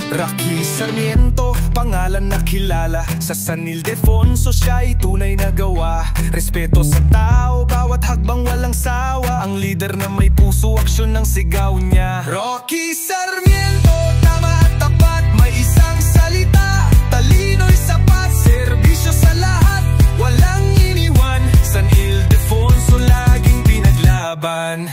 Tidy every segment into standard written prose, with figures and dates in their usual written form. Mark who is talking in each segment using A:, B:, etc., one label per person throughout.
A: Rocky Sarmiento, pangalan na kilala sa San Ildefonso, siya'y tunay na gawa. Respeto sa tao, bawat hagbang walang sawa. Ang lider na may puso, aksyon ng sigaw niya. Rocky Sarmiento, tama at tapat, may isang salita, talino'y sapat, serbisyo sa lahat, walang iniwan. San Ildefonso laging pinaglaban.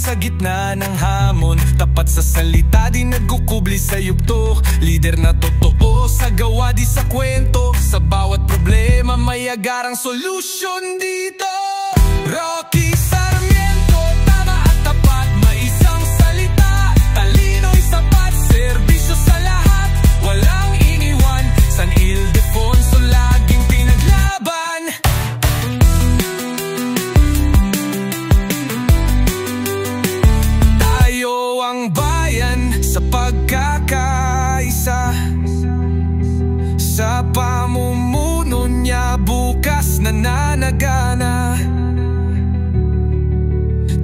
A: Sa gitna ng hamon, tapat sa salita, di nagkukubli sa yugto. Lider na totoo sa gawa, di sa kwento. Sa bawat problema may agarang solusyon dito. Rocky Sarmiento, tama at tapat, may isang salita, talino'y sapat, serbisyo sa lahat, walang iniwan. San Ildefonso laging pinaglaban. Ang bayan sa pagkakaisa, sa pamumuno niya bukas nananagana.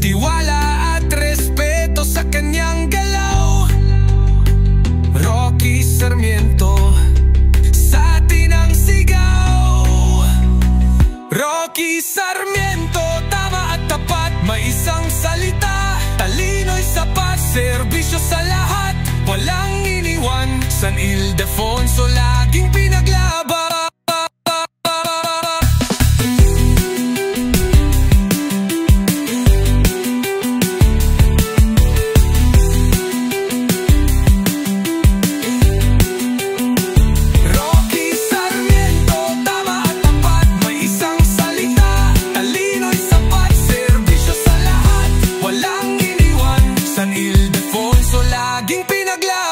A: Tiwala at respeto sa kanyang galaw. Rocky Sarmiento, sa atin ang sigaw. Rocky Sarmiento, tama at tapat, may isang salita, talino'y sapat, serbisyo sa lahat, walang iniwan. San Ildefonso laging pinaglaban. Rocky Sarmiento, tama at tapat, may isang salita, talino'y sapat, serbisyo sa lahat, walang iniwan. San Ildefonso laging pinaglaban.